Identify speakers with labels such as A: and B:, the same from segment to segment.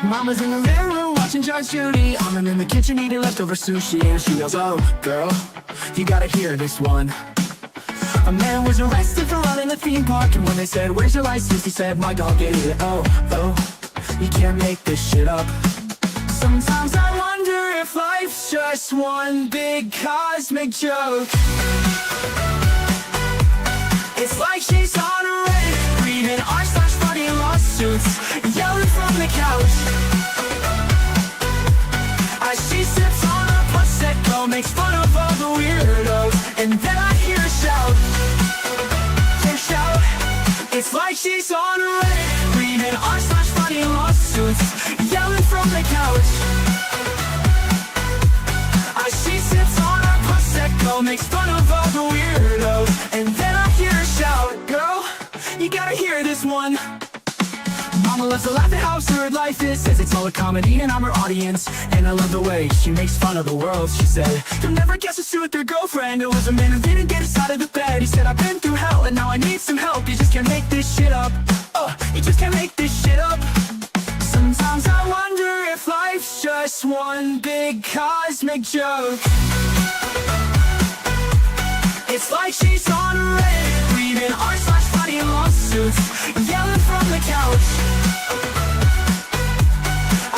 A: Mama's in the living room watching Judge Judy. I'm in the kitchen eating leftover sushi, and she yells, "Oh, girl, you gotta hear this one." A man was arrested for running a theme park, and when they said, "Where's your license?" he said, "My dog ate it." Oh, you can't make this shit up. Sometimes I wonder if life's just one big cosmic joke. It's like she's on a Reddit, reading r/funny lawsuits, yelling from the couch. As she sips on a Prosecco, makes fun of all the weirdos, and then I hear her shout. It's like she's on a Reddit, reading r/funny lawsuits, yelling from the couch. As she sips on her Prosecco, makes fun of all the weirdos, and then I hear her shout, "Girl, you gotta hear this one." Mama loves to laugh at how absurd life is, says it's all a comedy and I'm her audience. And I love the way she makes fun of the world. She said, "You'll never guess what's with their girlfriend. It was a man who didn't get us out of the bed. He said, I've been through hell and now I need some help. You just can't make this shit up. You just can't make this shit up." Sometimes I wonder if life's just one big cosmic joke. It's like she's on a Reddit, reading r/funny lawsuits, yelling from the couch.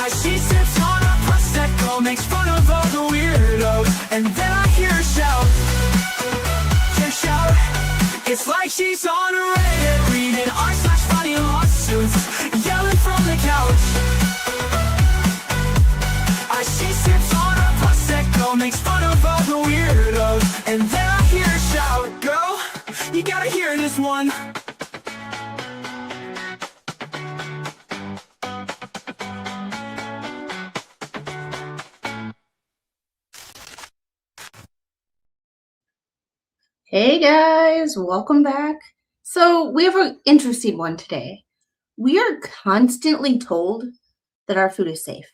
A: As she sips on a Prosecco, makes fun of all the weirdos, and then I hear her shout. It's like she's on a Reddit, reading r/funny lawsuits, yelling from the couch. As she sips on a Prosecco, makes fun of all the weirdos, and then I hear her shout, "Girl, you gotta hear this one."
B: Hey guys, welcome back. So we have an interesting one today. We are constantly told that our food is safe,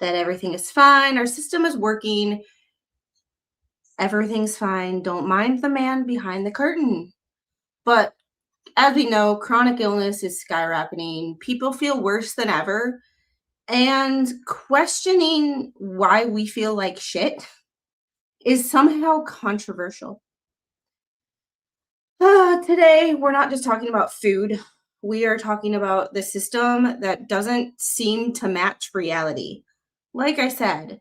B: that everything is fine, our system is working, everything's fine, don't mind the man behind the curtain. But as we know, chronic illness is skyrocketing, people feel worse than ever, and questioning why we feel like shit is somehow controversial. Today, we're not just talking about food. We are talking about the system that doesn't seem to match reality. Like I said,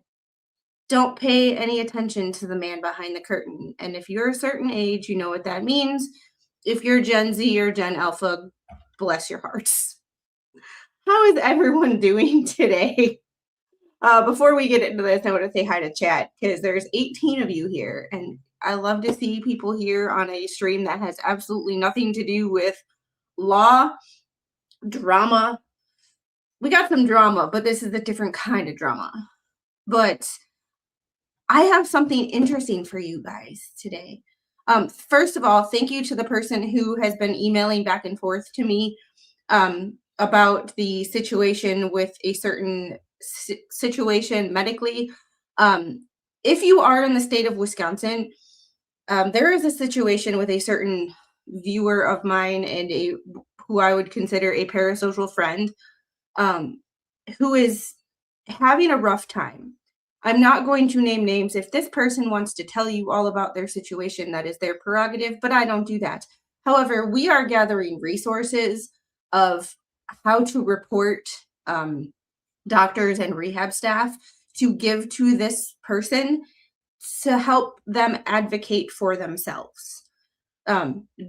B: don't pay any attention to the man behind the curtain. And if you're a certain age, you know what that means. If you're Gen Z or Gen Alpha, bless your hearts. How is everyone doing today? Before we get into this, I want to say hi to chat because there's 18 of you here, and I love to see people here on a stream that has absolutely nothing to do with law, drama. We got some drama, but this is a different kind of drama. But I have something interesting for you guys today. First of all, thank you to the person who has been emailing back and forth to me about the situation with a certain situation medically. If you are in the state of Wisconsin, there is a situation with a certain viewer of mine and who I would consider a parasocial friend, who is having a rough time. I'm not going to name names. If this person wants to tell you all about their situation, that is their prerogative, but I don't do that. However, we are gathering resources of how to report doctors and rehab staff to give to this person to help them advocate for themselves.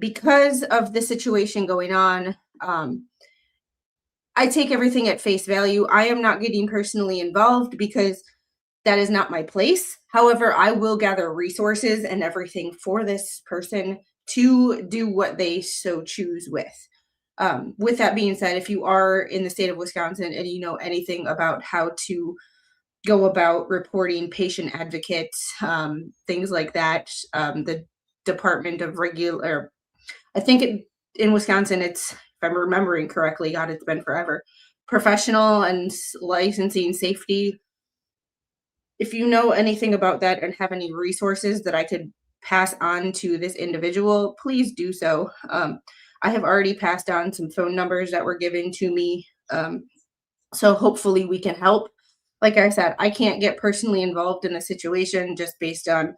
B: Because of the situation going on, I take everything at face value. I am not getting personally involved because that is not my place. However, I will gather resources and everything for this person to do what they so choose with. With that being said, if you are in the state of Wisconsin and you know anything about how to go about reporting patient advocates, things like that, the Department of I think in Wisconsin, it's, if I'm remembering correctly, God, it's been forever, professional and licensing safety. If you know anything about that and have any resources that I could pass on to this individual, please do so. I have already passed on some phone numbers that were given to me. So hopefully we can help. Like I said, I can't get personally involved in a situation just based on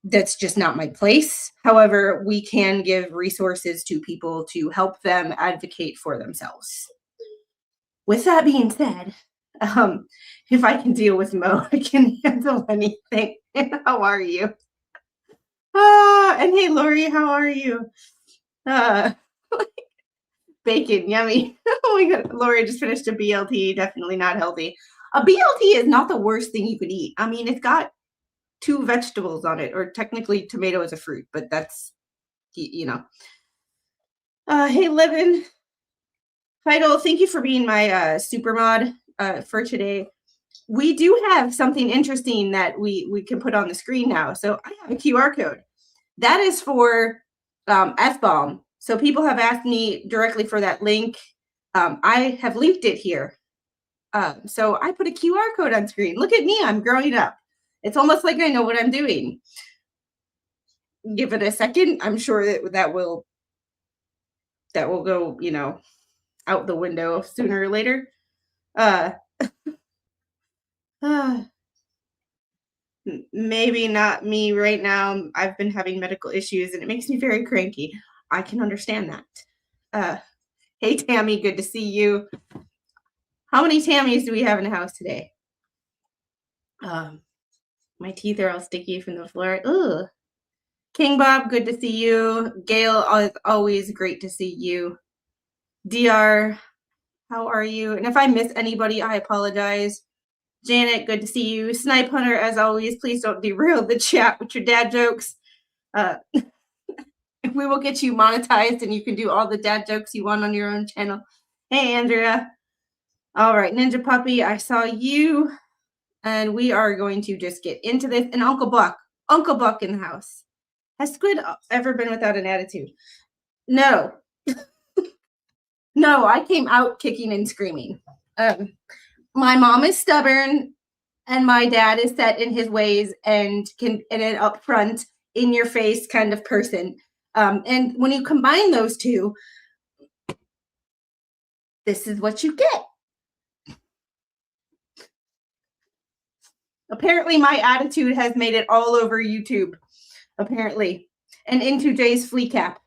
B: that's just not my place. However, we can give resources to people to help them advocate for themselves. With that being said, um, if I can deal with Mo, I can handle anything. How are you? And hey, Lori, how are you? Uh, bacon, yummy. Oh my God, Lori just finished a BLT. Definitely not healthy. A BLT is not the worst thing you could eat. I mean, it's got 2 vegetables on it, or technically tomato is a fruit, but that's you know. Hey, Livin, Heidel, thank you for being my super mod for today. We do have something interesting that we can put on the screen now. So I have a QR code. That is for F-bomb. So people have asked me directly for that link. I have linked it here. So I put a QR code on screen. Look at me, I'm growing up. It's almost like I know what I'm doing. Give it a second. I'm sure that will go, out the window sooner or later. Uh, maybe not me right now. I've been having medical issues and it makes me very cranky. I can understand that. Hey, Tammy, good to see you. How many Tammys do we have in the house today? My teeth are all sticky from the floor. Ugh. King Bob, good to see you. Gail, always great to see you. DR, how are you? And if I miss anybody, I apologize. Janet, good to see you. Snipe Hunter, as always, please don't derail the chat with your dad jokes. We will get you monetized and you can do all the dad jokes you want on your own channel. Hey, Andrea. All right, Ninja Puppy, I saw you. And we are going to just get into this. And Uncle Buck in the house. Has Squid ever been without an attitude? No. No, I came out kicking and screaming. My mom is stubborn and my dad is set in his ways and an upfront, in your face kind of person. And when you combine those two, this is what you get. Apparently, my attitude has made it all over YouTube, apparently, and into Jay's flea cap.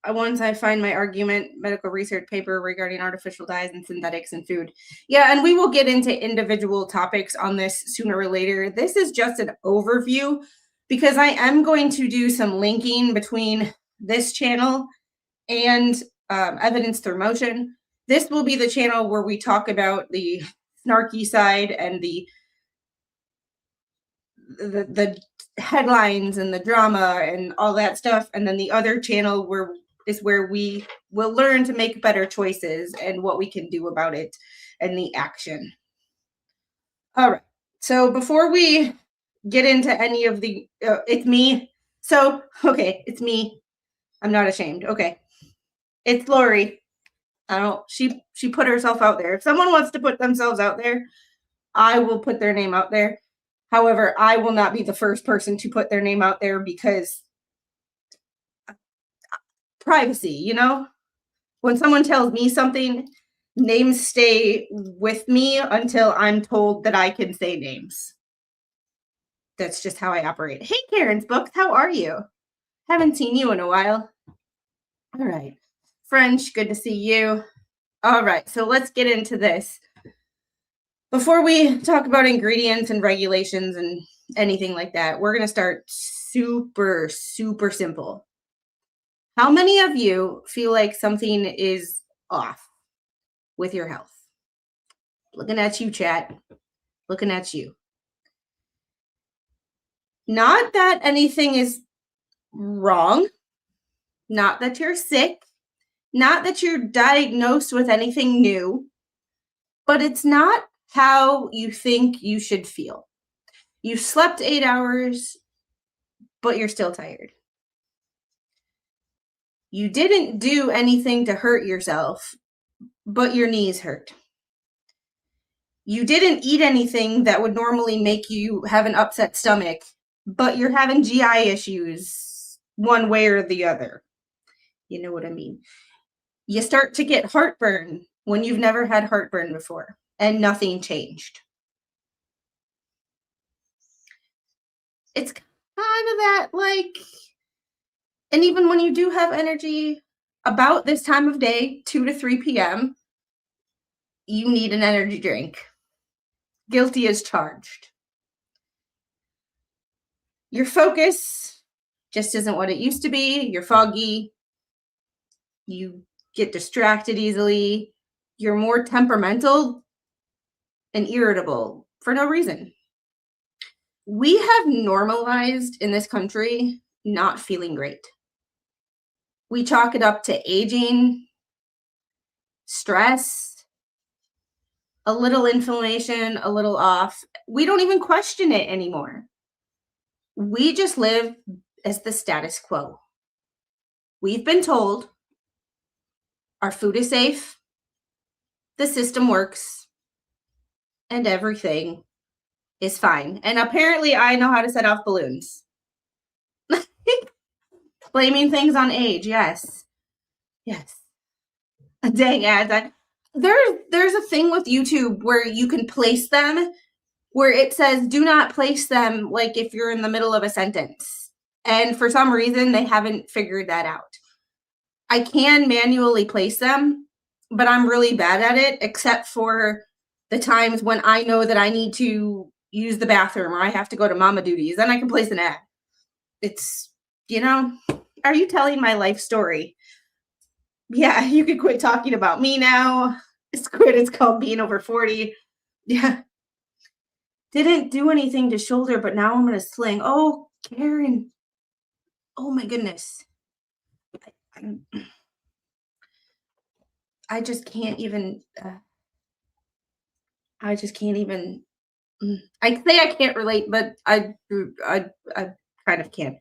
B: Once I find my argument medical research paper regarding artificial dyes and synthetics in food. Yeah, and we will get into individual topics on this sooner or later. This is just an overview because I am going to do some linking between this channel and Evidence Through Motion. This will be the channel where we talk about the snarky side and the headlines and the drama and all that stuff. And then the other channel is where we will learn to make better choices and what we can do about it and the action. All right. So before we get into any of the, it's me. So, okay, it's me. I'm not ashamed. Okay. It's Lori. She put herself out there. If someone wants to put themselves out there, I will put their name out there. However, I will not be the first person to put their name out there because privacy, when someone tells me something, names stay with me until I'm told that I can say names. That's just how I operate. Hey, Karen's Books, how are you? Haven't seen you in a while. All right. French, good to see you. All right, so let's get into this. Before we talk about ingredients and regulations and anything like that, we're going to start super, super simple. How many of you feel like something is off with your health? Looking at you, chat. Looking at you. Not that anything is wrong. Not that you're sick. Not that you're diagnosed with anything new. But it's not how you think you should feel. You slept 8 hours, but you're still tired. You didn't do anything to hurt yourself, but your knees hurt. You didn't eat anything that would normally make you have an upset stomach, but you're having GI issues one way or the other. You know what I mean? You start to get heartburn when you've never had heartburn before and nothing changed. It's kind of that like, and even when you do have energy about this time of day, 2 to 3 p.m., you need an energy drink. Guilty as charged. Your focus just isn't what it used to be. You're foggy. You get distracted easily. You're more temperamental and irritable for no reason. We have normalized in this country not feeling great. We chalk it up to aging, stress, a little inflammation, a little off. We don't even question it anymore. We just live as the status quo. We've been told our food is safe, the system works, and everything is fine. And apparently I know how to set off balloons. Blaming things on age, yes. Yes. Dang ads. There's a thing with YouTube where you can place them where it says do not place them like if you're in the middle of a sentence. And for some reason they haven't figured that out. I can manually place them, but I'm really bad at it, except for the times when I know that I need to use the bathroom or I have to go to mama duties. Then I can place an ad. It's, are you telling my life story? Yeah, you could quit talking about me now. It's called being over 40. Yeah. Didn't do anything to shoulder, but now I'm going to sling. Oh, Karen. Oh my goodness. I just can't even. I just can't even. I say I can't relate, but I kind of can.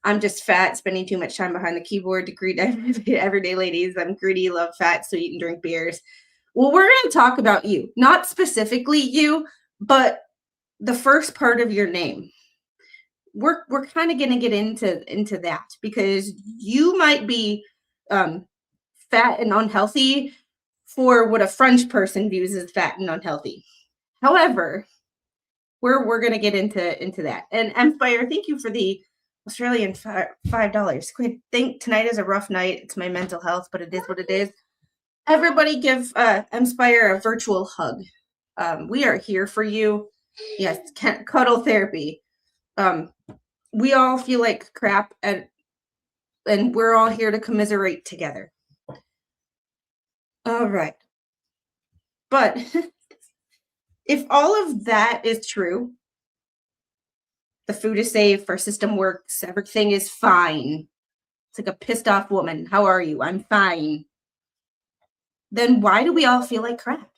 B: I'm just fat, spending too much time behind the keyboard to greet everyday ladies. I'm greedy, love fat, so eat and drink beers. Well, we're going to talk about you, not specifically you, but the first part of your name. We're kind of going to get into that because you might be fat and unhealthy for what a French person views as fat and unhealthy. However, we're going to get into that. And Empire, thank you for the Australian $5. Think tonight is a rough night. It's my mental health, but it is what it is. Everybody give Empire a virtual hug. We are here for you. Yes, cuddle therapy. We all feel like crap, and we're all here to commiserate together. All right. But if all of that is true, the food is safe, our system works, everything is fine. It's like a pissed off woman. How are you? I'm fine. Then why do we all feel like crap?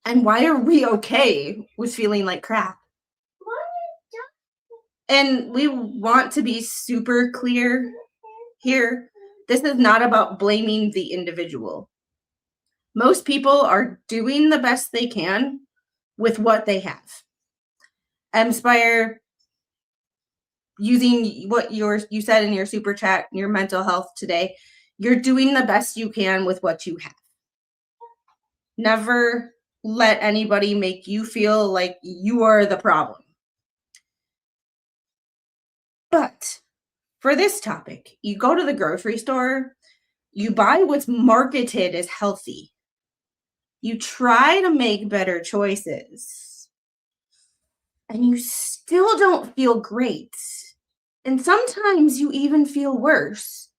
B: And why are we okay with feeling like crap? And we want to be super clear here. This is not about blaming the individual. Most people are doing the best they can with what they have. Inspire, using what you said in your super chat, your mental health today, you're doing the best you can with what you have. Never let anybody make you feel like you are the problem. But for this topic, you go to the grocery store, you buy what's marketed as healthy. You try to make better choices, and you still don't feel great. And sometimes you even feel worse.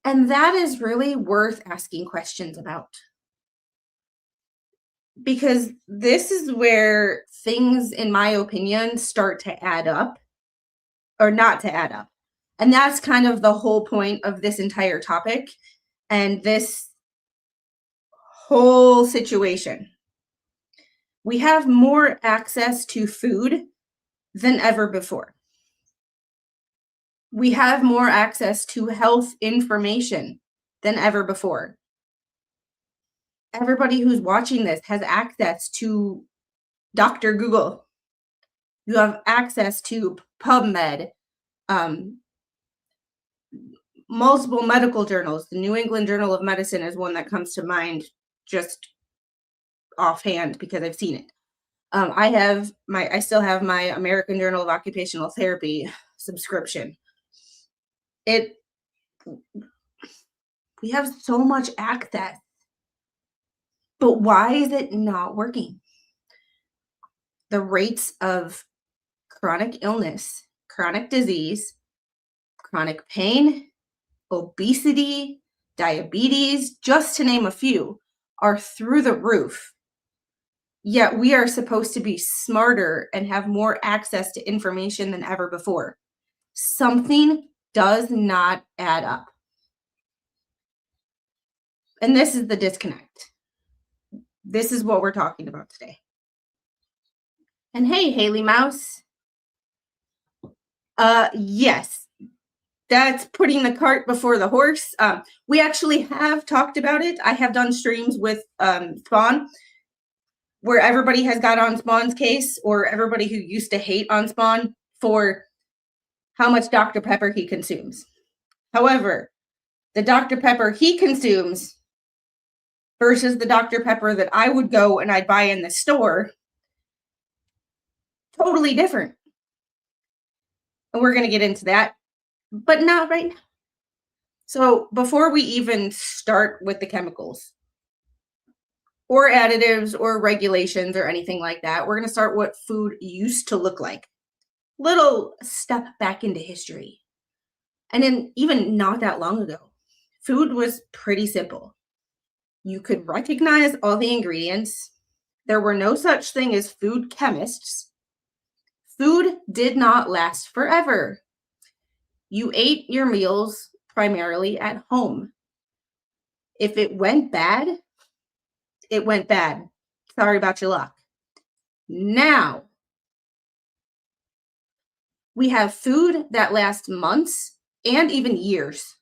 B: And that is really worth asking questions about. Because this is where things, in my opinion, start to add up or not to add up. And that's kind of the whole point of this entire topic and this whole situation. We have more access to food than ever before. We have more access to health information than ever before. Everybody who's watching this has access to Dr. Google. You have access to PubMed, um, multiple medical journals. The New England Journal of Medicine is one that comes to mind just offhand because I've seen it. I still have my American Journal of Occupational Therapy subscription. It, we have so much access, but why is it not working? The rates of chronic illness, chronic disease, chronic pain, obesity, diabetes, just to name a few, are through the roof. Yet we are supposed to be smarter and have more access to information than ever before. Something does not add up. And this is the disconnect. This is what we're talking about today. And hey, Haley Mouse. Yes, that's putting the cart before the horse. We actually have talked about it. I have done streams with Spawn where everybody has got on Spawn's case, or everybody who used to hate on Spawn for how much Dr. Pepper he consumes. However, the Dr. Pepper he consumes versus the Dr. Pepper that I would go and I'd buy in the store, totally different. And we're going to get into that, but not right now. So before we even start with the chemicals or additives or regulations or anything like that, we're going to start what food used to look like. Little step back into history. And then even not that long ago, food was pretty simple. You could recognize all the ingredients. There were no such thing as food chemists. Food did not last forever. You ate your meals primarily at home. If it went bad, it went bad. Sorry about your luck. Now, we have food that lasts months and even years.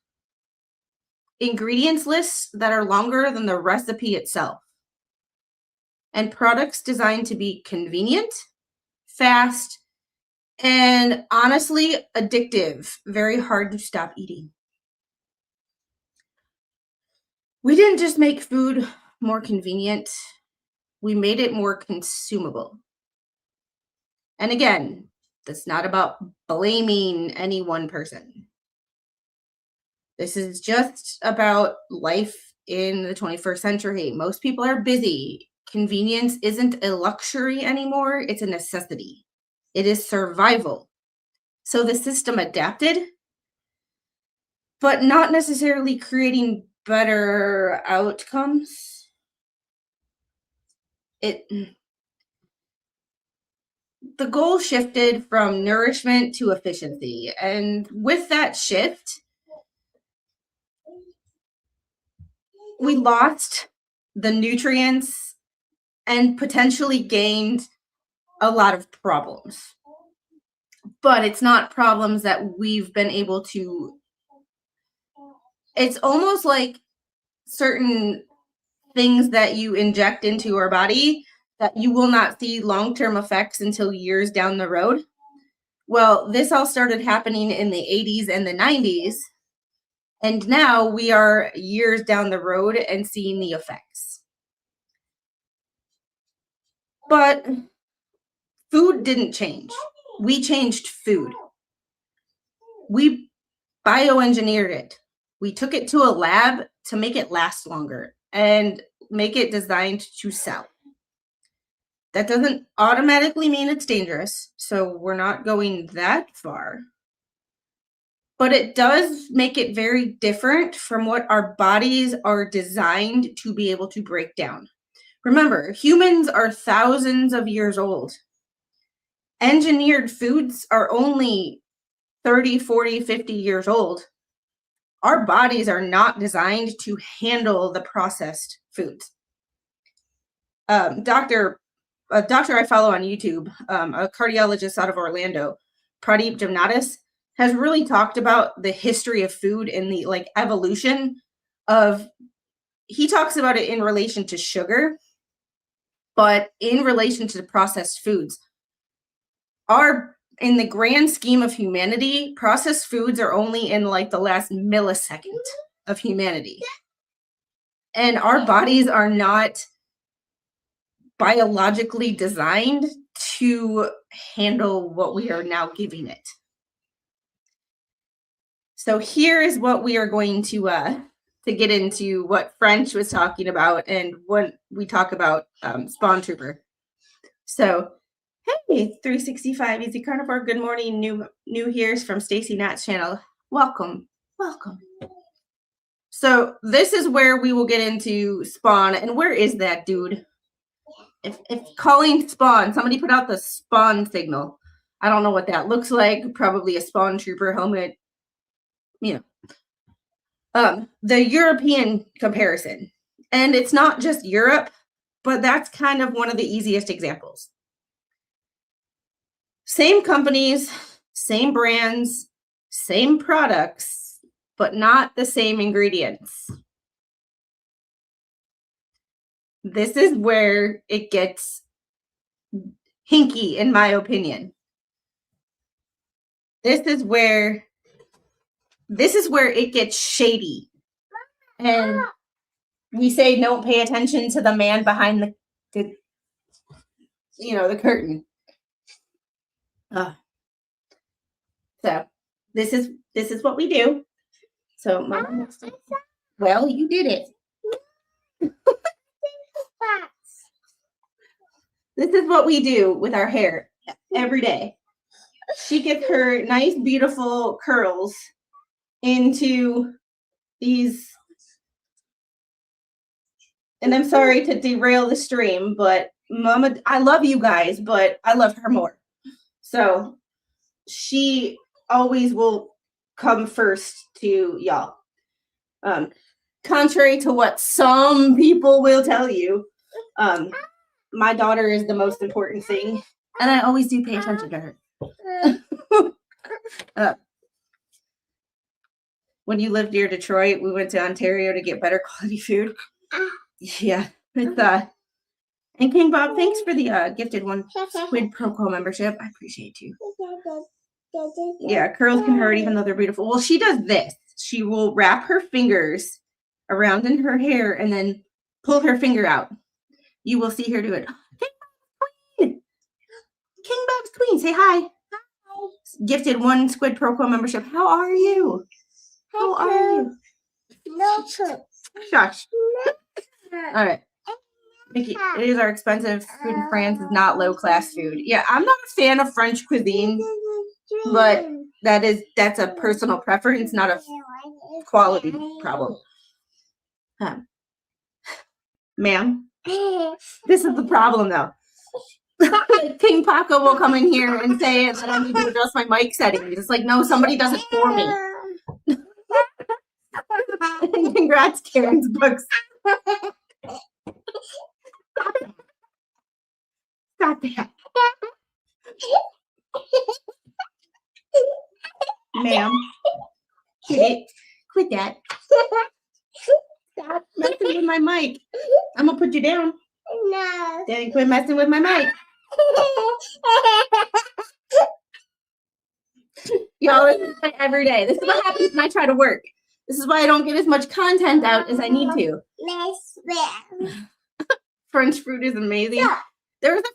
B: Ingredients lists that are longer than the recipe itself. And products designed to be convenient, fast, and honestly addictive. Very hard to stop eating. We didn't just make food more convenient, we made it more consumable. And again, that's not about blaming any one person. This is just about life in the 21st century. Most people are busy. Convenience isn't a luxury anymore, it's a necessity. It is survival. So the system adapted, but not necessarily creating better outcomes. The goal shifted from nourishment to efficiency. And with that shift, we lost the nutrients and potentially gained a lot of problems. But it's not problems that we've been able to. It's almost like certain things that you inject into our body that you will not see long-term effects until years down the road. Well, this all started happening in the 80s and the 90s. And now we are years down the road and seeing the effects. But food didn't change. We changed food. We bioengineered it. We took it to a lab to make it last longer and make it designed to sell. That doesn't automatically mean it's dangerous, so we're not going that far. But it does make it very different from what our bodies are designed to be able to break down. Remember, humans are thousands of years old. Engineered foods are only 30, 40, 50 years old. Our bodies are not designed to handle the processed foods. Doctor I follow on YouTube, a cardiologist out of Orlando, Pradeep Jamnadas, has really talked about the history of food and the evolution of he talks about it in relation to sugar, but in relation to the processed foods, in the grand scheme of humanity, processed foods are only in like the last millisecond of humanity. And our bodies are not biologically designed to handle what we are now giving it. So here is what we are going to get into what French was talking about and when we talk about Spawn Trooper. So, hey, 365 Easy Carnivore. Good morning, new here's from Stacy Nat's channel. Welcome. So this is where we will get into Spawn. And where is that dude? If calling Spawn, somebody put out the Spawn signal. I don't know what that looks like. Probably a Spawn Trooper helmet. You know. The European comparison. And it's not just Europe, but that's kind of one of the easiest examples. Same companies, same brands, same products, but not the same ingredients. This is where it gets hinky, in my opinion. This is where it gets shady. And we say don't pay attention to the man behind the curtain. So this is what we do. So Mama, well, you did it. This is what we do with our hair every day. She gets her nice, beautiful curls into these. And I'm sorry to derail the stream, but Mama, I love you guys, but I love her more. So she always will come first to y'all. Contrary to what some people will tell you, my daughter is the most important thing, and I always do pay attention to her. When you lived near Detroit, we went to Ontario to get better quality food. Yeah, it's and King Bob, thanks for the gifted one Squid Pro Quo membership. I appreciate you. Yeah, curls can hurt even though they're beautiful. Well, she does this. She will wrap her fingers around in her hair and then pull her finger out. You will see her do it. King Bob's Queen, say hi. Hi. Gifted one Squid Pro Quo membership. How are you? How are you? No. Shush. All right. Mickey, it is our expensive food in France. Is not low-class food. Yeah, I'm not a fan of French cuisine, but that's a personal preference, not a quality problem. Ma'am, this is the problem, though. King Paco will come in here and say that I need to adjust my mic settings. It's like, no, somebody does it for me. Congrats, Karen's books. Stop that. Ma'am. Quit that. Stop messing with my mic. I'm going to put you down. No. Then quit messing with my mic. Y'all, this is like every day. This is what happens when I try to work. This is why I don't get as much content out as I need to. French food is amazing. Yeah. There was a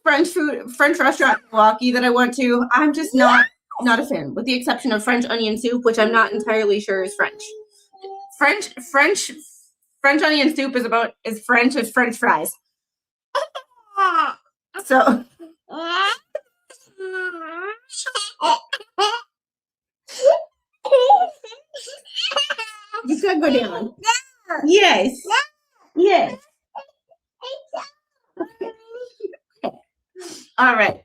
B: French restaurant in Milwaukee that I went to. I'm just not a fan, with the exception of French onion soup, which I'm not entirely sure is French. French onion soup is about as French as French fries. So you gotta go down. Yes. Yes. Okay. All right.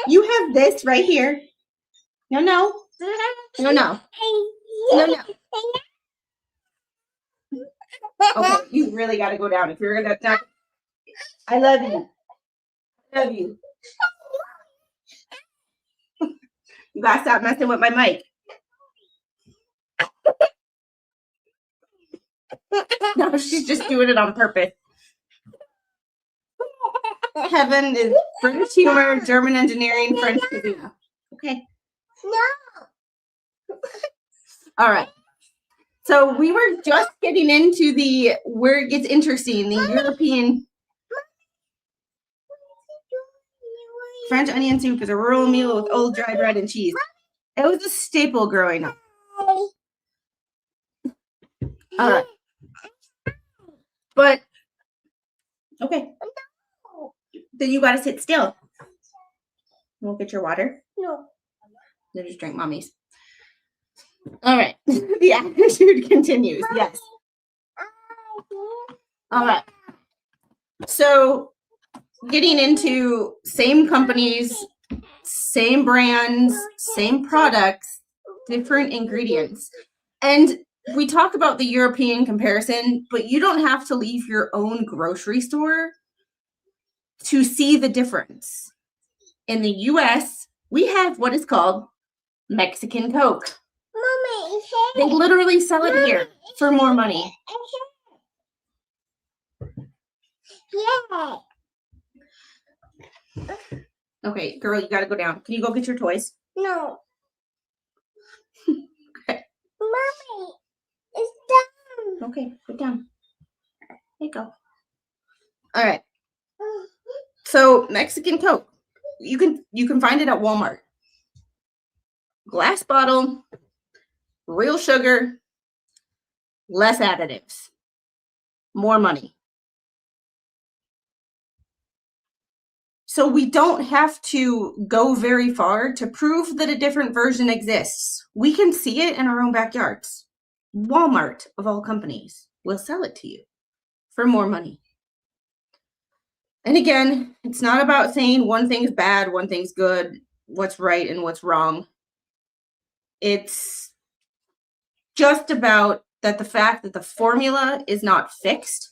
B: You have this right here. No. Okay, you really got to go down if you're gonna. I love you. You gotta stop messing with my mic. No, she's just doing it on purpose. Kevin is British humor, German engineering, French cuisine. Okay. No. All right. So we were just getting into where it gets interesting, the European. French onion soup is a rural meal with old dry bread and cheese. It was a staple growing up. All right. But, okay. Then you gotta sit still. You won't get your water? No. Then just drink mommy's. All right. The attitude continues. Yes. All right. So, getting into same companies, same brands, same products, different ingredients. And we talk about the European comparison, but you don't have to leave your own grocery store to see the difference. In the US, we have what is called Mexican Coke. Mommy, they literally sell it here for more money. Yeah. Okay, girl, you gotta go down. Can you go get your toys? No. Okay. Mommy, it's down. Okay, put down. There you go. All right. So Mexican Coke, you can find it at Walmart. Glass bottle, real sugar, less additives, more money. So we don't have to go very far to prove that a different version exists. We can see it in our own backyards. Walmart, of all companies, will sell it to you for more money. And again, it's not about saying one thing's bad, one thing's good, what's right and what's wrong. It's just about that the fact that the formula is not fixed.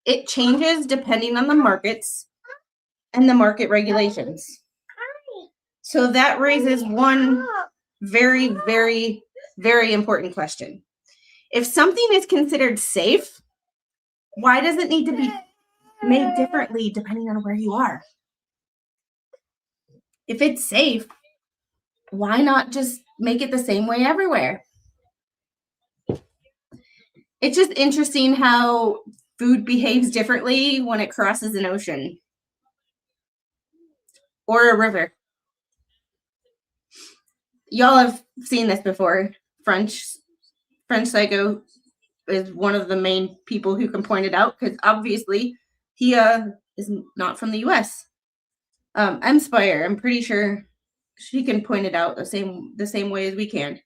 B: It changes depending on the markets and the market regulations. So that raises one very, very, very important question. If something is considered safe, why does it need to be made differently depending on where you are? If it's safe, why not just make it the same way everywhere? It's just interesting how food behaves differently when it crosses an ocean or a river. Y'all have seen this before. French Psycho is one of the main people who can point it out because obviously he is not from the US. M Spire, I'm pretty sure she can point it out the same way as we can.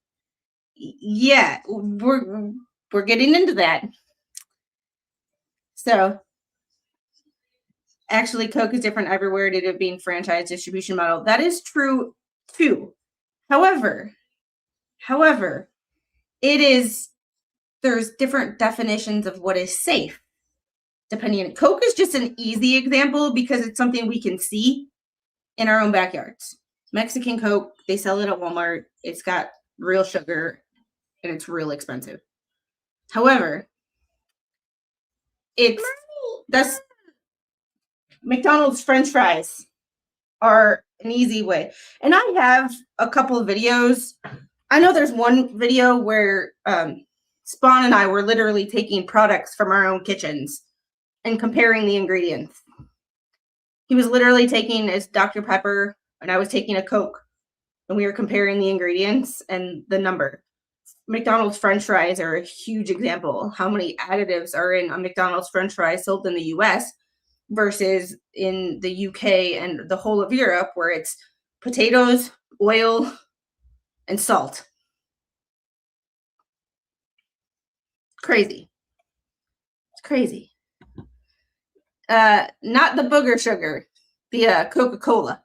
B: Yeah, we're getting into that. So actually Coke is different everywhere due to it being franchise distribution model. That is true too. However, there's different definitions of what is safe. Depending on Coke is just an easy example because it's something we can see in our own backyards. Mexican Coke, they sell it at Walmart. It's got real sugar and it's real expensive. However, that's McDonald's French fries are an easy way. And I have a couple of videos. I know there's one video where Spawn and I were literally taking products from our own kitchens and comparing the ingredients. He was literally taking his Dr. Pepper and I was taking a Coke and we were comparing the ingredients and the number. McDonald's French fries are a huge example. How many additives are in a McDonald's French fry sold in the US versus in the UK and the whole of Europe where it's potatoes, oil, and salt. Crazy. It's crazy. Not the booger sugar, the Coca-Cola.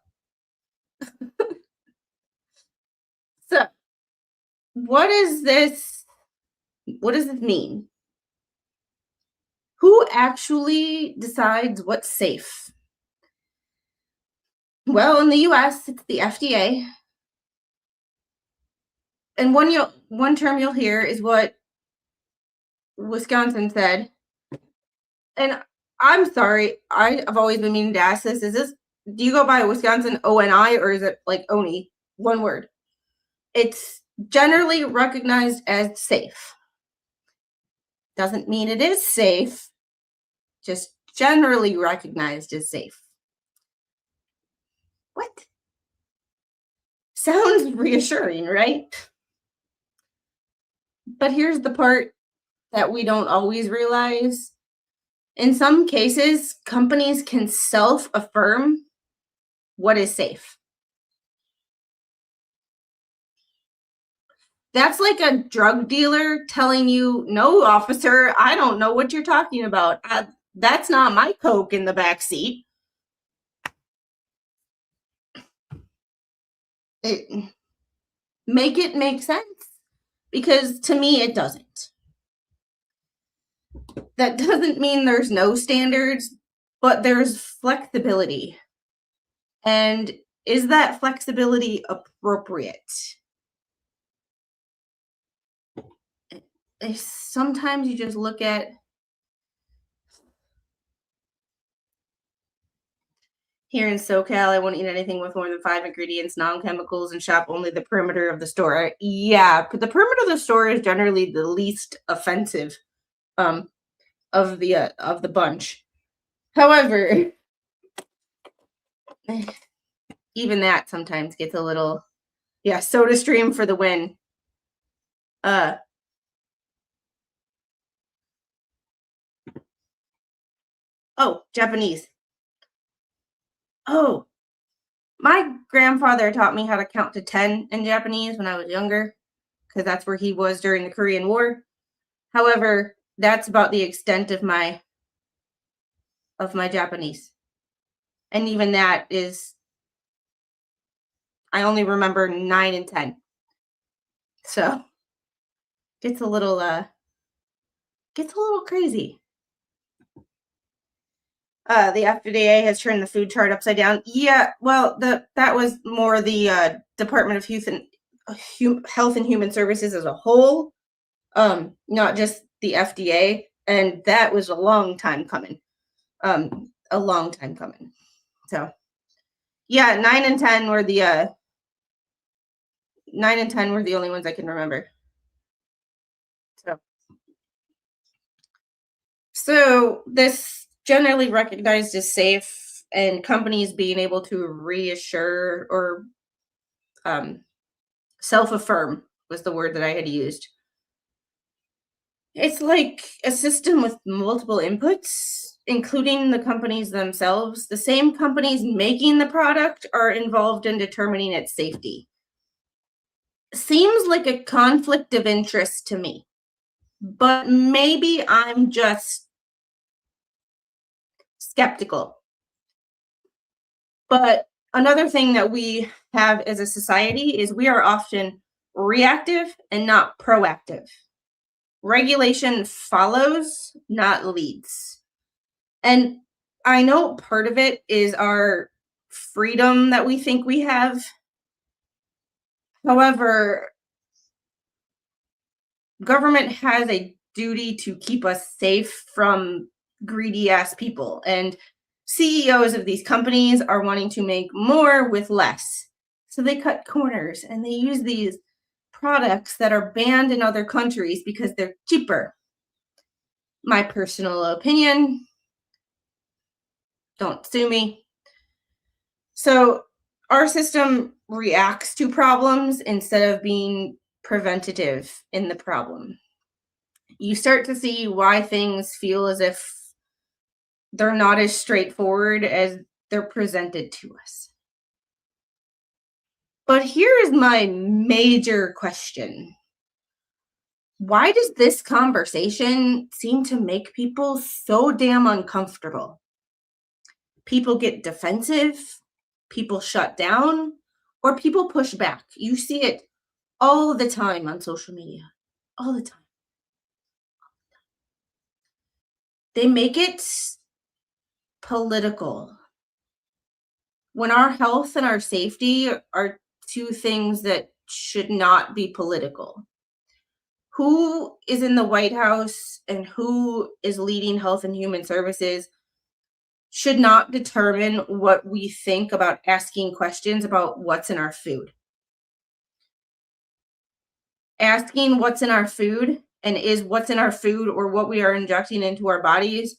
B: So, what does this mean? Who actually decides what's safe? Well, in the US, it's the FDA. And one term you'll hear is what Wisconsin said. And I'm sorry, I've always been meaning to ask this. Do you go by Wisconsin ONI or is it like ONI? One word. It's generally recognized as safe. Doesn't mean it is safe, just generally recognized as safe. What? Sounds reassuring, right? But here's the part that we don't always realize. In some cases, companies can self-affirm what is safe. That's like a drug dealer telling you, no, officer, I don't know what you're talking about. That's not my Coke in the back seat. Make it make sense, because to me, it doesn't. That doesn't mean there's no standards, but there's flexibility. And is that flexibility appropriate? Sometimes you just look at here in SoCal, I won't eat anything with more than 5 ingredients, non-chemicals, and shop only the perimeter of the store. Yeah, but the perimeter of the store is generally the least offensive of the bunch. However, even that sometimes gets a little, Soda Stream for the win. Oh, Japanese. Oh, my grandfather taught me how to count to 10 in Japanese when I was younger, because that's where he was during the Korean War. However, that's about the extent of my Japanese. And even that is, I only remember 9 and 10. So gets a little crazy. The FDA has turned the food chart upside down. Yeah, well, that was more the Department of Health and Human Services as a whole, not just the FDA, and that was a long time coming. So, yeah, 9 and 10 were the 9 and 10 were the only ones I can remember. So this generally recognized as safe, and companies being able to reassure or self-affirm was the word that I had used. It's like a system with multiple inputs, including the companies themselves. The same companies making the product are involved in determining its safety. Seems like a conflict of interest to me, but maybe I'm just skeptical. But another thing that we have as a society is we are often reactive and not proactive. Regulation follows, not leads. And I know part of it is our freedom that we think we have. However, government has a duty to keep us safe from greedy ass people. And CEOs of these companies are wanting to make more with less. So they cut corners and they use these products that are banned in other countries because they're cheaper. My personal opinion, don't sue me. So our system reacts to problems instead of being preventative in the problem. You start to see why things feel as if they're not as straightforward as they're presented to us. But here is my major question. Why does this conversation seem to make people so damn uncomfortable? People get defensive, people shut down, or people push back. You see it all the time on social media. All the time. They make it political. When our health and our safety are two things that should not be political. Who is in the White House and who is leading Health and Human Services should not determine what we think about asking questions about what's in our food. Asking what's in our food and is what's in our food or what we are injecting into our bodies,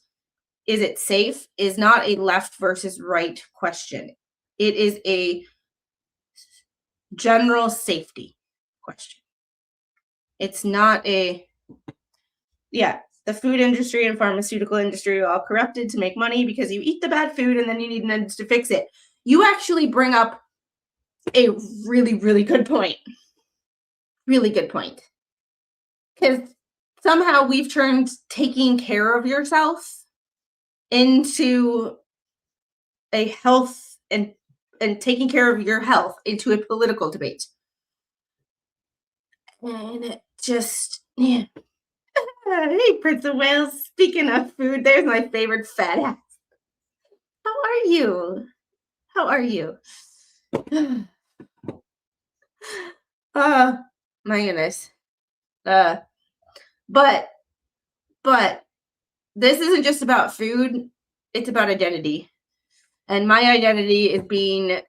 B: is it safe, is not a left versus right question. It is a general safety question. It's not a, the food industry and pharmaceutical industry are all corrupted to make money because you eat the bad food and then you need meds to fix it. You actually bring up a really, really good point. Really good point. Because somehow we've turned taking care of yourself into a health and taking care of your health into a political debate. And it just, yeah. Hey, Prince of Wales. Speaking of food, there's my favorite fat ass. How are you? How are you? My goodness. But this isn't just about food. It's about identity. And my identity is being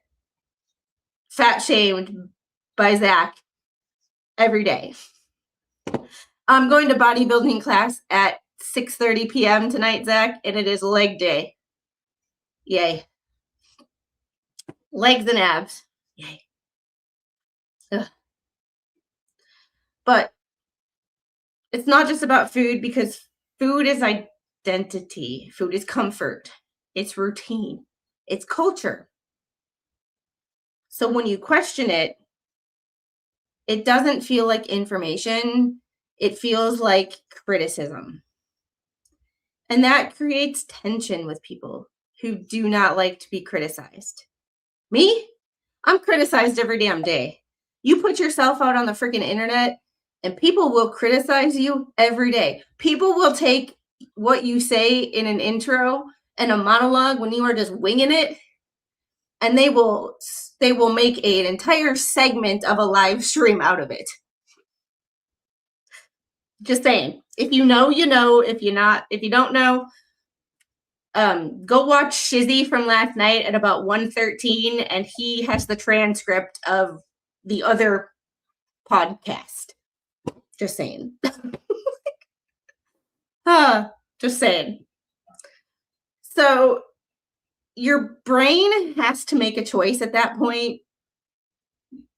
B: fat shamed by Zach every day. I'm going to bodybuilding class at 6:30 p.m. tonight, Zach, and it is leg day. Yay. Legs and abs. Yay. Ugh. But it's not just about food, because food is identity. Food is comfort. It's routine. It's culture. So when you question it, it doesn't feel like information. It feels like criticism. And that creates tension with people who do not like to be criticized. Me? I'm criticized every damn day. You put yourself out on the freaking internet and people will criticize you every day. People will take what you say in an intro and a monologue when you are just winging it, and they will make an entire segment of a live stream out of it. Just saying. If you know, you know. If you don't know, go watch Shizzy from last night at about 1:13, and he has the transcript of the other podcast. Just saying. Just saying. So your brain has to make a choice at that point.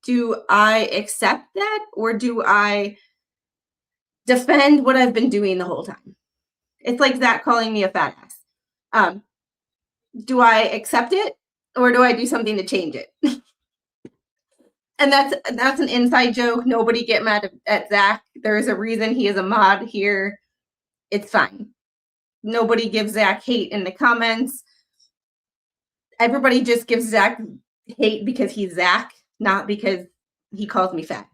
B: Do I accept that, or do I defend what I've been doing the whole time? It's like Zach calling me a fat ass. Do I accept it, or do I do something to change it? And that's an inside joke. Nobody get mad at Zach. There is a reason he is a mod here. It's fine. Nobody gives Zach hate in the comments. Everybody just gives Zach hate because he's Zach, not because he calls me fat.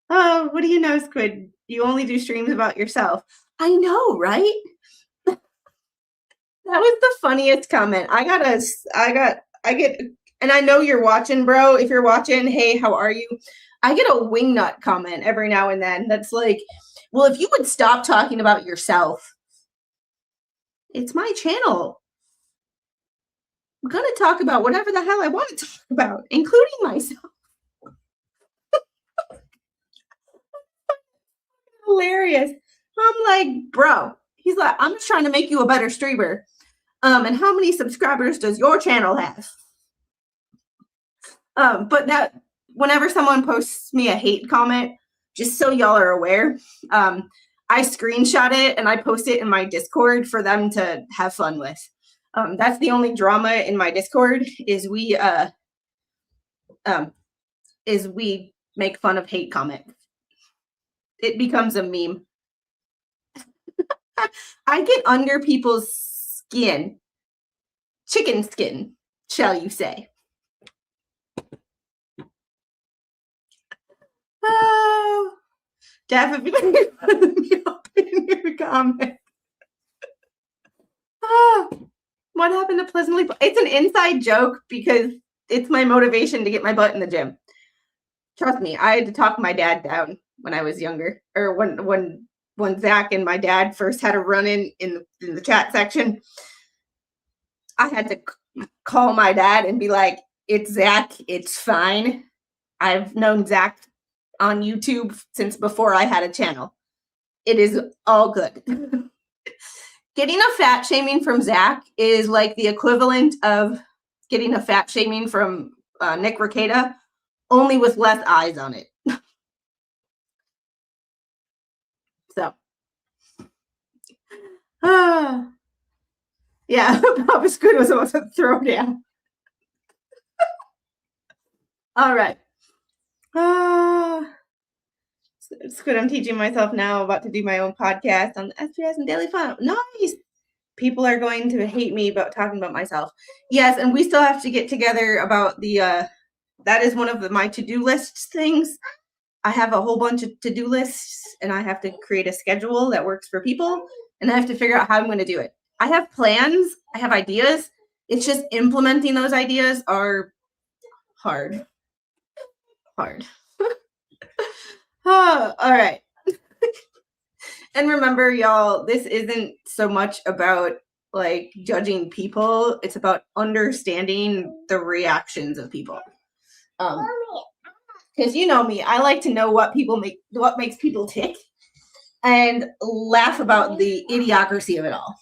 B: Oh, what do you know, Squid? You only do streams about yourself. I know, right? That was the funniest comment. And I know you're watching, bro. If you're watching, hey, how are you? I get a wingnut comment every now and then that's like, well, if you would stop talking about yourself. It's my channel. I'm going to talk about whatever the hell I want to talk about, including myself. Hilarious. I'm like, bro. He's like, I'm just trying to make you a better streamer. And how many subscribers does your channel have? But that whenever someone posts me a hate comment, just so y'all are aware, I screenshot it and I post it in my Discord for them to have fun with. That's the only drama in my Discord is we make fun of hate comments. It becomes a meme. I get under people's skin. Chicken skin, shall you say. Oh, definitely up in your comment. Oh, what happened to Pleasantly? It's an inside joke because it's my motivation to get my butt in the gym. Trust me, I had to talk my dad down when I was younger, or when Zach and my dad first had a run in the chat section. I had to call my dad and be like, "It's Zach. It's fine. I've known Zach on YouTube since before I had a channel. It is all good." Getting a fat shaming from Zach is like the equivalent of getting a fat shaming from Nick Rekieta, only with less eyes on it. So, yeah, Papa Squid was about to throw down. All right. Squid, I'm teaching myself now, about to do my own podcast on the SBS and Daily Fun. Nice. People are going to hate me about talking about myself. Yes, and we still have to get together about the, that is one of my to-do lists things. I have a whole bunch of to-do lists, and I have to create a schedule that works for people, and I have to figure out how I'm going to do it. I have plans. I have ideas. It's just implementing those ideas are hard. Oh, all right. And remember, y'all, this isn't so much about like judging people. It's about understanding the reactions of people. Because you know me, I like to know what makes people tick and laugh about the idiocracy of it all.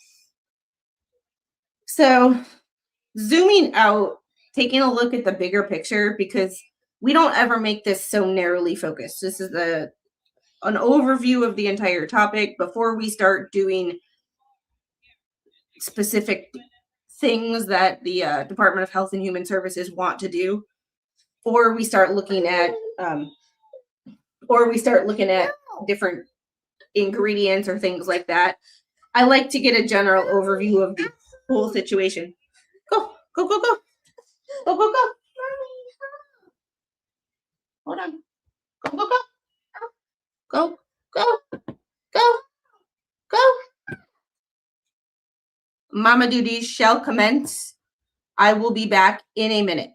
B: So zooming out, taking a look at the bigger picture, because we don't ever make this so narrowly focused. This is an overview of the entire topic before we start doing specific things that the Department of Health and Human Services want to do, or we start looking at different ingredients or things like that. I like to get a general overview of the whole situation. Go. Hold on. Go. Mama duties shall commence. I will be back in a minute.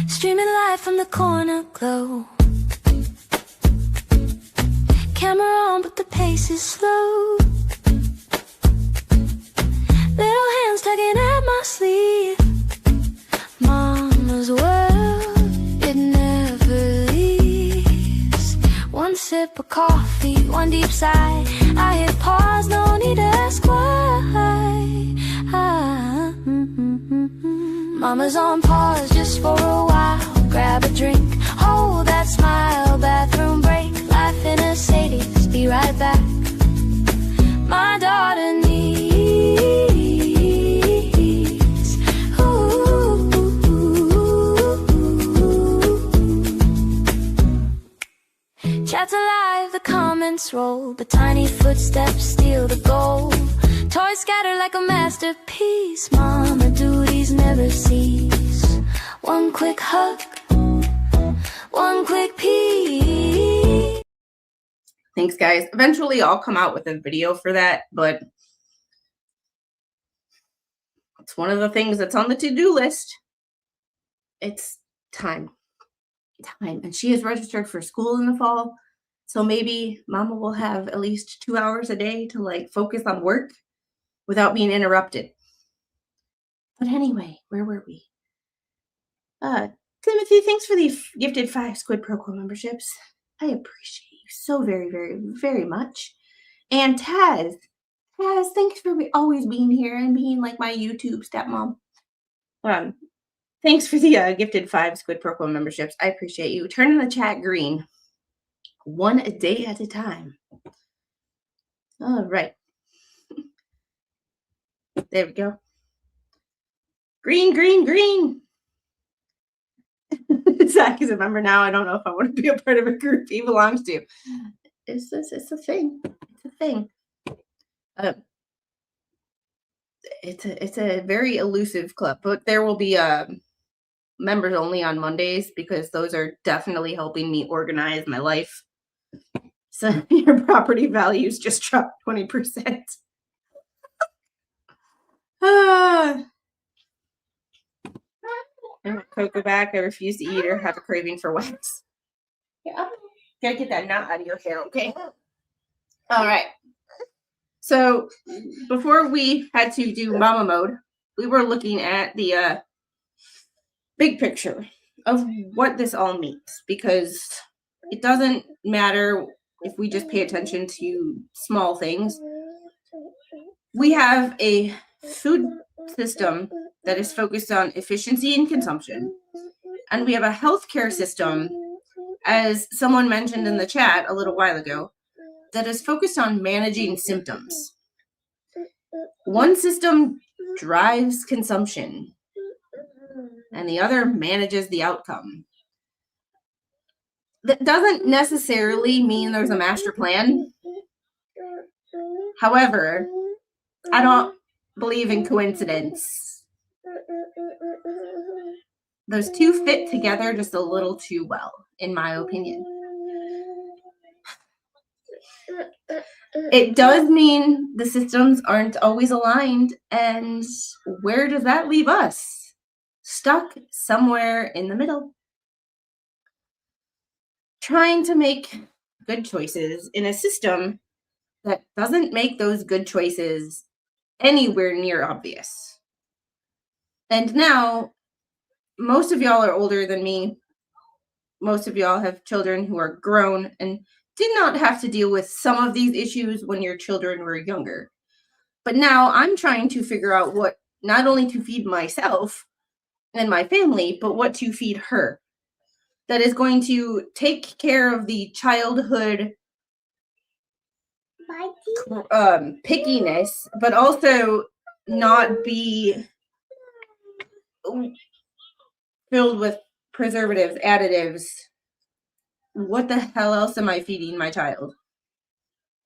C: Streaming live from the corner glow. Camera on, but the pace is slow. Little hands tugging at my sleeve. Mama's world, it never leaves. One sip of coffee, one deep sigh. I hit pause, no need to ask why. Mama's on pause just for a while. Grab a drink, hold that smile. Bathroom break, life in a Sadie's. Be right back. My daughter needs Chats alive, the comments roll, but tiny footsteps steal the gold. Toys scatter like a masterpiece. Mama duties never cease. One quick hug, one quick peek.
B: Thanks, guys. Eventually, I'll come out with a video for that, but it's one of the things that's on the to-do list. It's time. And she is registered for school in the fall, so maybe Mama will have at least 2 hours a day to like focus on work without being interrupted. But anyway, where were we? Timothy, thanks for the gifted 5 Squid Pro memberships. I appreciate you so very, very, very much. And Taz, thanks for always being here and being like my YouTube stepmom. Thanks for the gifted 5 Squid Pro memberships. I appreciate you. Turning the chat green. One a day at a time. All right. There we go. Green. Zach is a member now. I don't know if I want to be a part of a group he belongs to. It's a thing. It's a thing. It's a very elusive club, but there will be members only on Mondays because those are definitely helping me organize my life. So your property values just dropped 20%. Cocoa back. I refuse to eat or have a craving for wax. Yeah, gotta get that knot out of your hair, okay? All right. So before we had to do mama mode, we were looking at the big picture of what this all means, because it doesn't matter if we just pay attention to small things. We have a food system that is focused on efficiency and consumption, and we have a healthcare system, as someone mentioned in the chat a little while ago, that is focused on managing symptoms. One system drives consumption, and the other manages the outcome. That doesn't necessarily mean there's a master plan. However, I don't believe in coincidence. Those two fit together just a little too well, in my opinion. It does mean the systems aren't always aligned, and where does that leave us? Stuck somewhere in the middle. Trying to make good choices in a system that doesn't make those good choices anywhere near obvious. And now, most of y'all are older than me. Most of y'all have children who are grown and did not have to deal with some of these issues when your children were younger. But now I'm trying to figure out what not only to feed myself and my family, but what to feed her that is going to take care of the childhood pickiness, but also not be filled with preservatives, additives. What the hell else am I feeding my child?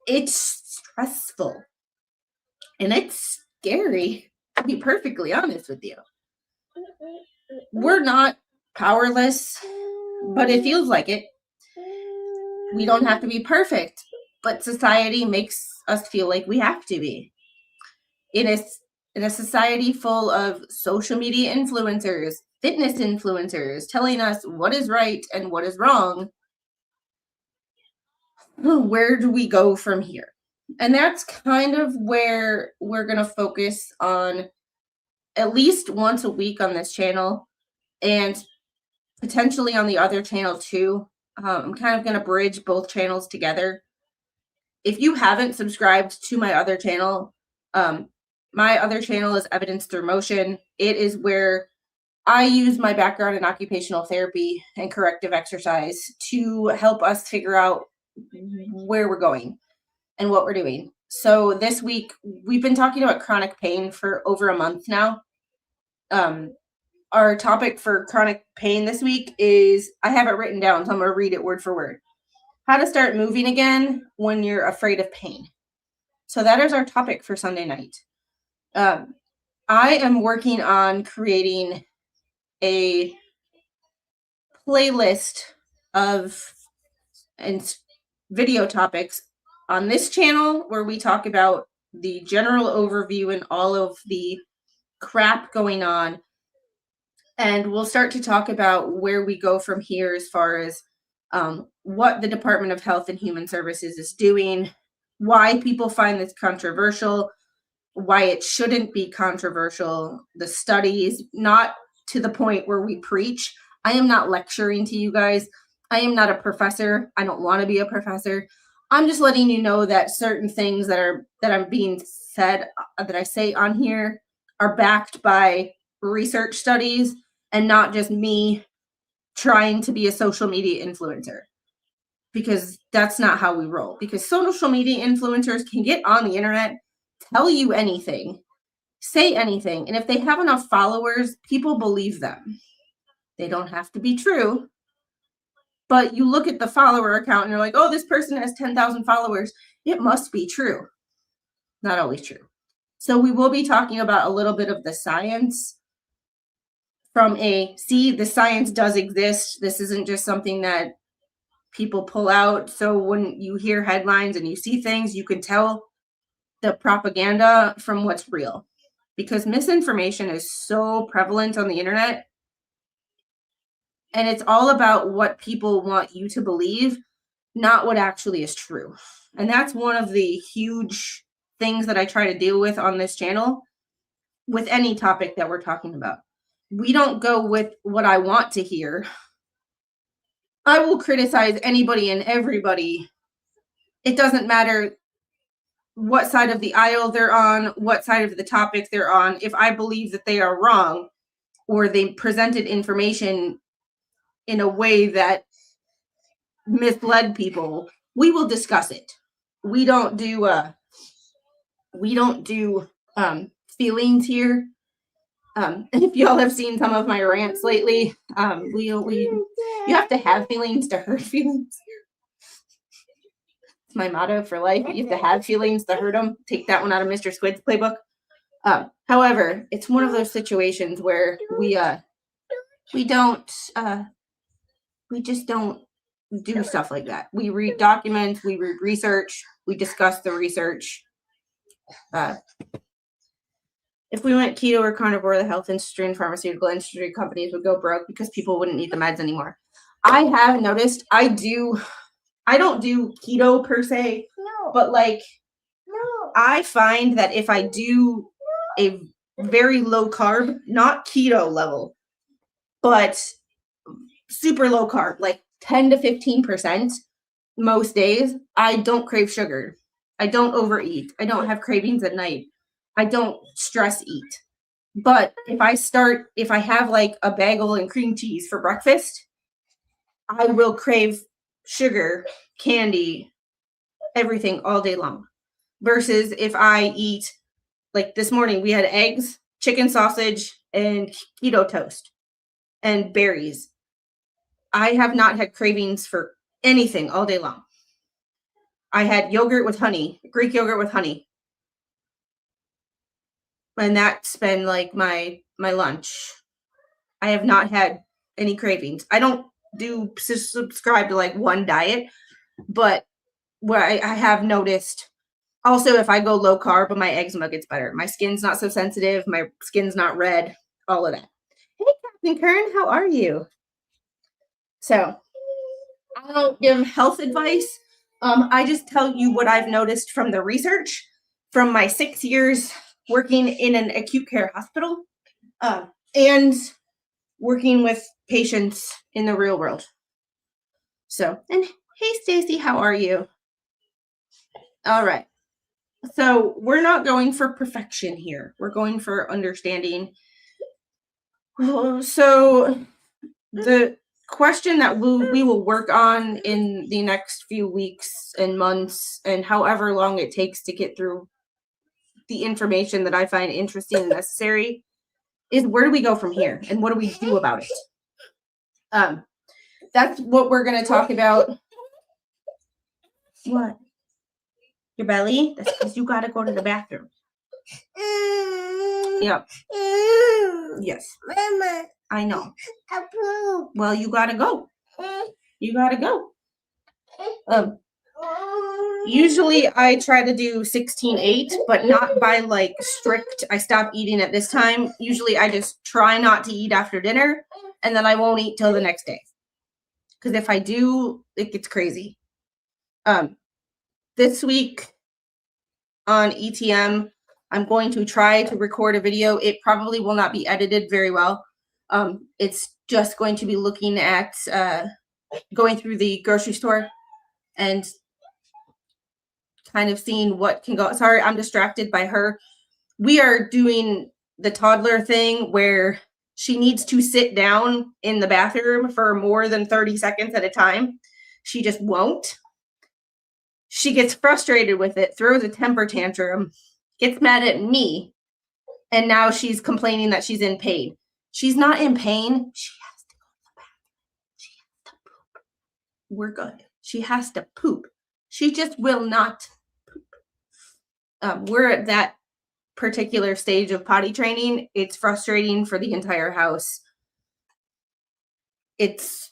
B: It's stressful. And it's scary, to be perfectly honest with you. We're not powerless, but it feels like it. We don't have to be perfect, but society makes us feel like we have to be. In a society full of social media influencers, fitness influencers telling us what is right and what is wrong, where do we go from here? And that's kind of where we're going to focus on at least once a week on this channel, and potentially on the other channel too. I'm kind of going to bridge both channels together. If you haven't subscribed to my other channel, my other channel is Evidence Through Motion. It is where I use my background in occupational therapy and corrective exercise to help us figure out where we're going and what we're doing. So this week, we've been talking about chronic pain for over a month now. Our topic for chronic pain this week is, I have it written down, so I'm going to read it word for word. How to start moving again when you're afraid of pain. So that is our topic for Sunday night. I am working on creating a playlist of video topics on this channel where we talk about the general overview and all of the crap going on. And we'll start to talk about where we go from here as far as what the Department of Health and Human Services is doing, why people find this controversial, why it shouldn't be controversial, the studies, not to the point where we preach. I am not lecturing to you guys. I am not a professor. I don't want to be a professor. I'm just letting you know that certain things that I'm being said, that I say on here, are backed by research studies and not just me trying to be a social media influencer, because that's not how we roll. Because social media influencers can get on the internet, tell you anything, say anything, and if they have enough followers, people believe them. They don't have to be true, but you look at the follower account and you're like, oh, this person has 10,000 followers. It must be true. Not always true. So we will be talking about a little bit of the science from the science does exist. This isn't just something that people pull out. So when you hear headlines and you see things, you can tell the propaganda from what's real, because misinformation is so prevalent on the internet, and it's all about what people want you to believe, not what actually is true. And that's one of the huge things that I try to deal with on this channel with any topic that we're talking about. We don't go with what I want to hear. I will criticize anybody and everybody. It doesn't matter what side of the aisle they're on, what side of the topic they're on. If I believe that they are wrong, or they presented information in a way that misled people, we will discuss it. We don't do feelings here. If y'all have seen some of my rants lately, you have to have feelings to hurt feelings. It's my motto for life. You have to have feelings to hurt them. Take that one out of Mr. Squid's playbook. However, it's one of those situations where we just don't do stuff like that. We read documents, we read research, we discuss the research. If we went keto or carnivore, the health industry and pharmaceutical industry companies would go broke because people wouldn't need the meds anymore. I have noticed I don't do keto per se, but like I find that if I do a very low carb, not keto level, but super low carb, like 10 to 15% most days, I don't crave sugar. I don't overeat. I don't have cravings at night. I don't stress eat. But if I have like a bagel and cream cheese for breakfast, I will crave sugar, candy, everything all day long. Versus if I eat, like this morning, we had eggs, chicken sausage, and keto toast and berries. I have not had cravings for anything all day long. I had yogurt with honey, Greek yogurt with honey. And that's been like my lunch. I have not had any cravings. I don't subscribe to like one diet, but where I have noticed also, if I go low carb, my eczema gets better. My skin's not so sensitive. My skin's not red. All of that. Hey, Captain Kern, how are you? So, I don't give health advice. I just tell you what I've noticed from the research from my 6 years working in an acute care hospital and working with patients in the real world. So, and hey, Stacy, how are you? All right. So we're not going for perfection here. We're going for understanding. So the question that we will work on in the next few weeks and months and however long it takes to get through the information that I find interesting and necessary is, where do we go from here and what do we do about it? That's what we're going to talk about. What? Your belly? That's because you got to go to the bathroom. Yep. Yes.
D: Mama,
B: I know.
D: I poop.
B: Well, you got to go. You got to go. Usually I try to do 16-8, but not by like strict, I stop eating at this time. Usually I just try not to eat after dinner, and then I won't eat till the next day. Because if I do, it gets crazy. This week on ETM, I'm going to try to record a video. It probably will not be edited very well. It's just going to be looking at going through the grocery store and kind of seeing what can go. Sorry, I'm distracted by her. We are doing the toddler thing where she needs to sit down in the bathroom for more than 30 seconds at a time. She just won't. She gets frustrated with it, throws a temper tantrum, gets mad at me, and now she's complaining that she's in pain. She's not in pain. She has to go to the bathroom. She has to poop. We're good. She has to poop. She just will not poop. We're at that particular stage of potty training. It's frustrating for the entire house. It's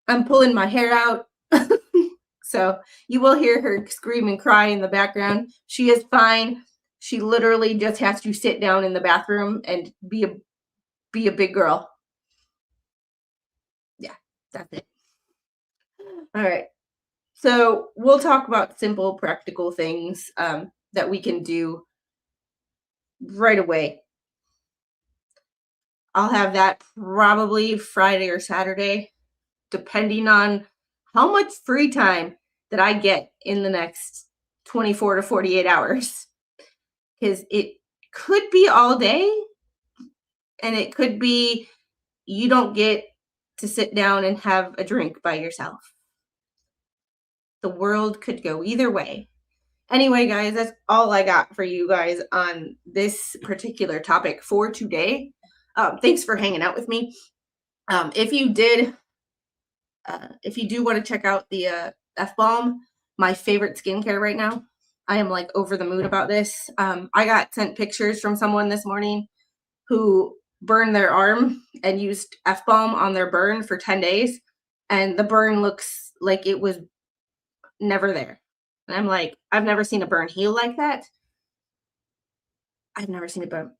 B: I'm pulling my hair out. So you will hear her scream and cry in the background. She is fine. She literally just has to sit down in the bathroom and be a big girl. Yeah, that's it. All right. So we'll talk about simple, practical things that we can do right away. I'll have that probably Friday or Saturday, depending on how much free time that I get in the next 24 to 48 hours. Because it could be all day, and it could be you don't get to sit down and have a drink by yourself. The world could go either way. Anyway, guys, that's all I got for you guys on this particular topic for today. Thanks for hanging out with me. If you do want to check out the F-Balm, my favorite skincare right now, I am like over the moon about this. I got sent pictures from someone this morning who burned their arm and used F-Balm on their burn for 10 days. And the burn looks like it was never there. And I'm like, I've never seen a burn heal like that. I've never seen a burn,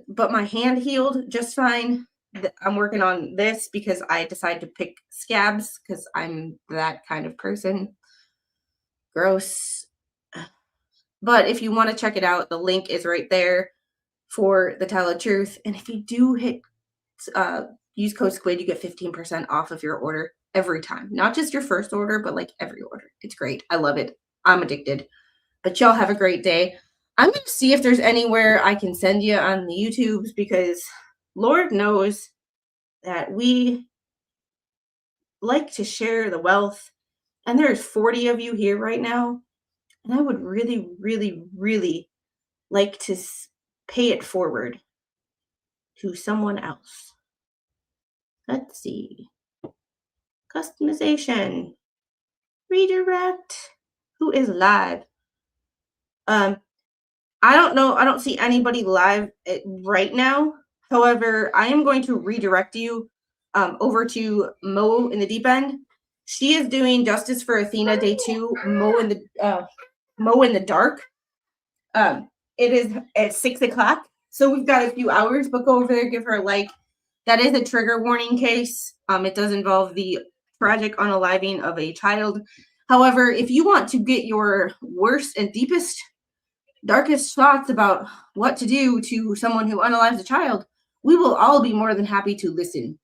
B: but my hand healed just fine. I'm working on this because I decided to pick scabs because I'm that kind of person. Gross. But if you want to check it out, the link is right there for the Tell the Truth. And if you do use code SQUID, you get 15% off of your order every time. Not just your first order, but like every order. It's great. I love it. I'm addicted. But y'all have a great day. I'm going to see if there's anywhere I can send you on the YouTubes, because Lord knows that we like to share the wealth. And there's 40 of you here right now. And I would really, really, really like to pay it forward to someone else. Let's see. Customization. Redirect. Who is live? I don't know. I don't see anybody live right now. However, I am going to redirect you over to Mo in the Deep End. She is doing Justice for Athena Day 2. Mo in the Dark. It is at 6 o'clock, so we've got a few hours. But go over there, give her a like. That is a trigger warning case. It does involve the tragic unaliving of a child. However, if you want to get your worst and deepest, darkest thoughts about what to do to someone who unalives a child, we will all be more than happy to listen.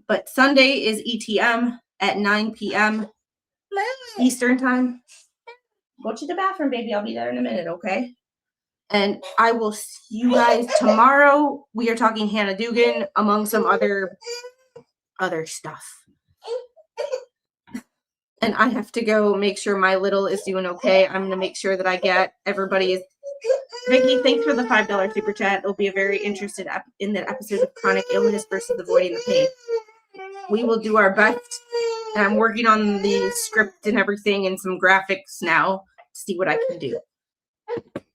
B: But Sunday is ETM at 9 p.m. Eastern time. Go to the bathroom, baby. I'll be there in a minute, okay? And I will see you guys tomorrow. We are talking Hannah Dugan among some other stuff. And I have to go make sure my little is doing okay. I'm going to make sure that I get everybody's. Vicky, thanks for the $5 super chat. It'll be a very interested in that episode of chronic illness versus avoiding the pain. We will do our best. And I'm working on the script and everything and some graphics now to see what I can do.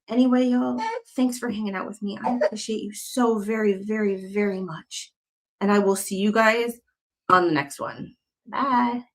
B: Anyway, y'all, thanks for hanging out with me. I appreciate you so very, very, very much. And I will see you guys on the next one. Bye.